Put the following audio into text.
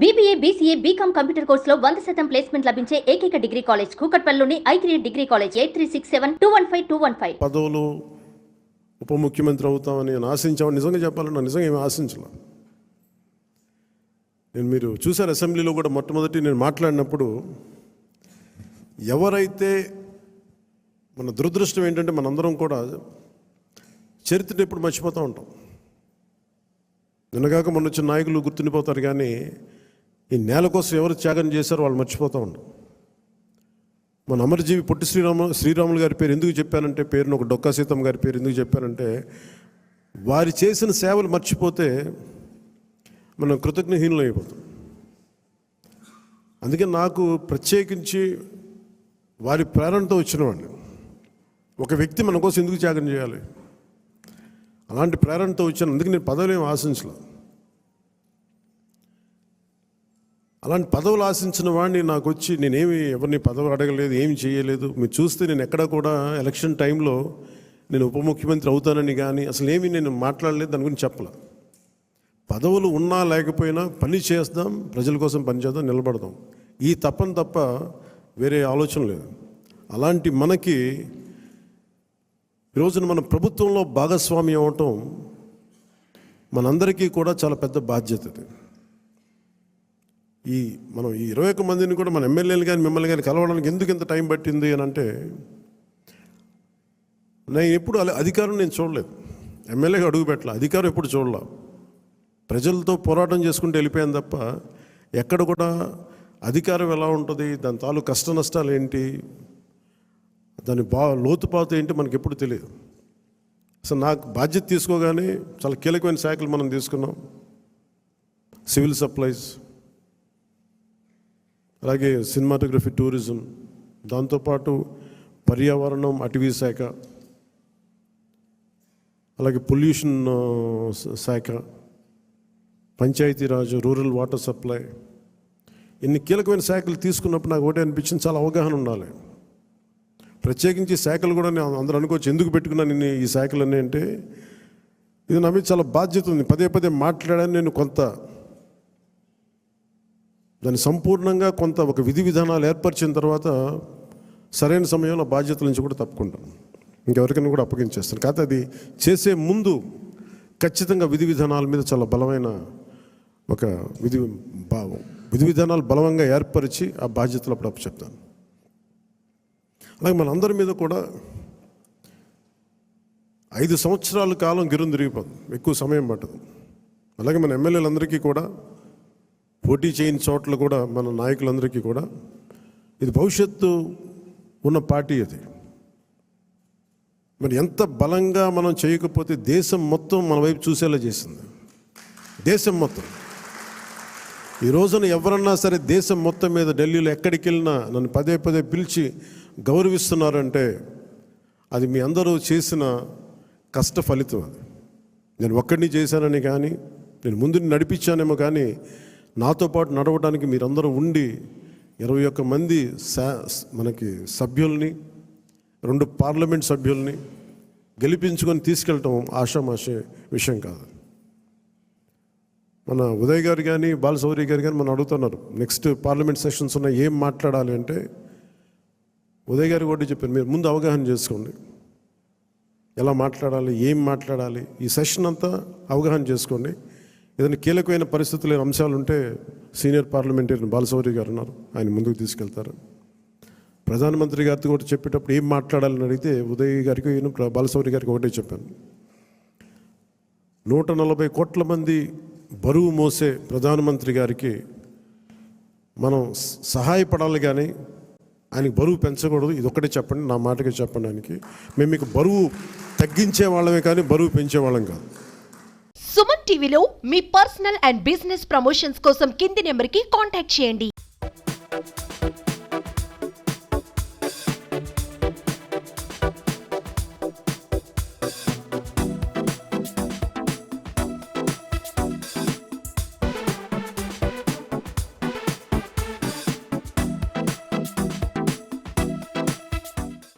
BBA, BCA, BCom computer కోర్సులో 100% placement లభించే ఏకైక డిగ్రీ కాలేజ్ కూకట్పల్లిలోని I3 డిగ్రీ కాలేజ్ 8367215215. పదవులు ఉప ముఖ్యమంత్రి అవుతామని నేను ఆశించామని నిజంగా చెప్పాలన్నా నిజంగా ఏమి ఆశించలే. మీరు చూశారు అసెంబ్లీలో కూడా మొట్టమొదటి నేను మాట్లాడినప్పుడు ఎవరైతే మన దురదృష్టం ఏంటంటే మనందరం కూడా చరిత్రను ఎప్పుడు మర్చిపోతూ ఉంటాం. నిన్నగాక మొన్న వచ్చిన నాయకులు గుర్తుండిపోతారు, కానీ ఈ నేల కోసం ఎవరు త్యాగం చేశారో వాళ్ళు మర్చిపోతూ ఉంటాం. మన అమరజీవి పొట్టి శ్రీరాములు గారి పేరు ఎందుకు చెప్పానంటే, పేరును ఒక డొక్కా సీతమ్మ గారి పేరు ఎందుకు చెప్పానంటే, వారి చేసిన సేవలు మర్చిపోతే మనం కృతజ్ఞహీనులు అయిపోతాం. అందుకే నాకు ప్రత్యేకించి వారి ప్రేరణతో వచ్చినవాడిని. ఒక వ్యక్తి మన కోసం ఎందుకు త్యాగం చేయాలి, అలాంటి ప్రేరణతో వచ్చాను. అందుకే నేను పదవులు ఏమి ఆశించలేదు. అలాంటి పదవులు ఆశించిన వాడిని నాకు వచ్చి నేనేమి ఎవరిని పదవి అడగలేదు, ఏమి చేయలేదు. మీరు చూస్తే నేను ఎక్కడా కూడా ఎలక్షన్ టైంలో నేను ఉప ముఖ్యమంత్రి అవుతానని కానీ అసలు ఏమీ నేను మాట్లాడలేదు, దాని గురించి చెప్పలే. పదవులు ఉన్నా లేకపోయినా పని చేద్దాం, ప్రజల కోసం పని చేద్దాం, నిలబడదాం, ఈ తప్ప వేరే ఆలోచన లేదు. అలాంటి మనకి ఈరోజున మన ప్రభుత్వంలో భాగస్వామి అవ్వటం మనందరికీ కూడా చాలా పెద్ద బాధ్యత. మనం ఈ 21 మందిని కూడా మన ఎమ్మెల్యేలు కానీ మిమ్మల్ని కానీ కలవడానికి ఎందుకు ఇంత టైం పట్టింది అని అంటే, నేను ఎప్పుడు అధికారం నేను చూడలేదు, ఎమ్మెల్యేగా అడుగు పెట్టలే, అధికారం ఎప్పుడు చూడలే. ప్రజలతో పోరాటం చేసుకుంటూ వెళ్ళిపోయాను తప్ప ఎక్కడ కూడా అధికారం ఎలా ఉంటుంది, దాని తాలూకు కష్ట నష్టాలు ఏంటి, దాని లోతుపాతు ఏంటి మనకి ఎప్పుడు తెలియదు. అసలు నాకు బాధ్యత తీసుకోగానే చాలా కీలకమైన శాఖలు మనం తీసుకున్నాం. సివిల్ సప్లైస్, అలాగే సినిమాటోగ్రఫీ, టూరిజం, దాంతోపాటు పర్యావరణం, అటవీ శాఖ, అలాగే పొల్యూషన్ శాఖ, పంచాయతీరాజ్, రూరల్ వాటర్ సప్లై, ఇన్ని కీలకమైన శాఖలు తీసుకున్నప్పుడు నాకు ఒకటే అనిపించింది, చాలా అవగాహన ఉండాలి. ప్రత్యేకించి శాఖలు కూడా నేను అందరూ అనుకోవచ్చు ఎందుకు పెట్టుకున్నాను నేను ఈ శాఖలన్నీ అంటే, ఇది నా మీద చాలా బాధ్యత ఉంది. పదే మాట్లాడాను నేను. కొంత దాన్ని సంపూర్ణంగా కొంత ఒక విధి విధానాలు ఏర్పరిచిన తర్వాత సరైన సమయంలో బాధ్యతల నుంచి కూడా తప్పుకుంటాను, ఇంకెవరికైనా కూడా అప్పగించేస్తాను. కాకపోతే అది చేసే ముందు ఖచ్చితంగా విధి విధానాల మీద చాలా బలమైన ఒక విధి విధానాలు బలంగా ఏర్పరిచి ఆ బాధ్యతలు అప్పుడు అప్పచెప్తాను. అలాగే మనందరి మీద కూడా 5 సంవత్సరాల కాలం గిరుని తిరిగిపోతుంది, ఎక్కువ సమయం పట్టదు. అలాగే మన ఎమ్మెల్యేలందరికీ కూడా, పోటీ చేయని చోట్ల కూడా మన నాయకులందరికీ కూడా ఇది భవిష్యత్తు ఉన్న పార్టీ. అది మరి ఎంత బలంగా మనం చేయకపోతే దేశం మొత్తం మన వైపు చూసేలా చేసింది. దేశం మొత్తం ఈ రోజున ఎవరన్నా సరే దేశం మొత్తం మీద ఢిల్లీలో ఎక్కడికి వెళ్ళినా నన్ను పదే పిలిచి గౌరవిస్తున్నారంటే అది మీ అందరూ చేసిన కష్ట ఫలితం. అది నేను ఒక్కడిని చేశానని కానీ, నేను ముందు నడిపించానేమో కానీ, నాతో పాటు నడవడానికి మీరందరూ ఉండి 21 మంది మనకి సభ్యుల్ని, 2 పార్లమెంట్ సభ్యుల్ని గెలిపించుకొని తీసుకెళ్ళటం ఆషామాషే విషయం కాదు. మన ఉదయ్ గారు కానీ బాలశౌరి గారు కానీ మనం అడుగుతున్నారు, నెక్స్ట్ పార్లమెంట్ సెషన్స్ ఉన్నాయి, ఏం మాట్లాడాలి అంటే, ఉదయ్ గారు కూడా చెప్పారు, మీరు ముందు అవగాహన చేసుకోండి, ఎలా మాట్లాడాలి, ఏం మాట్లాడాలి, ఈ సెషన్ అంతా అవగాహన చేసుకోండి. ఏదైనా కీలకమైన పరిస్థితులు అంశాలు ఉంటే సీనియర్ పార్లమెంటరీని బాలశౌరి గారు ఉన్నారు, ఆయన ముందుకు తీసుకెళ్తారు. ప్రధానమంత్రి గారితో కూడా చెప్పేటప్పుడు ఏం మాట్లాడాలని అడిగితే ఉదయ్ గారికి బాలశౌరి గారికి ఒకటే చెప్పాను, 140 కోట్ల మంది బరువు మోసే ప్రధానమంత్రి గారికి మనం సహాయపడాలి, కానీ ఆయనకి బరువు పెంచకూడదు. ఇది ఒక్కటే చెప్పండి, నా మాటగా చెప్పండి ఆయనకి. మేము మీకు బరువు తగ్గించే వాళ్ళమే కానీ బరువు పెంచే వాళ్ళం కాదు. సుమన్ టీవీలో మీ పర్సనల్ అండ్ బిజినెస్ ప్రమోషన్స్ కోసం కింది నెంబర్కి కాంటాక్ట్ చేయండి.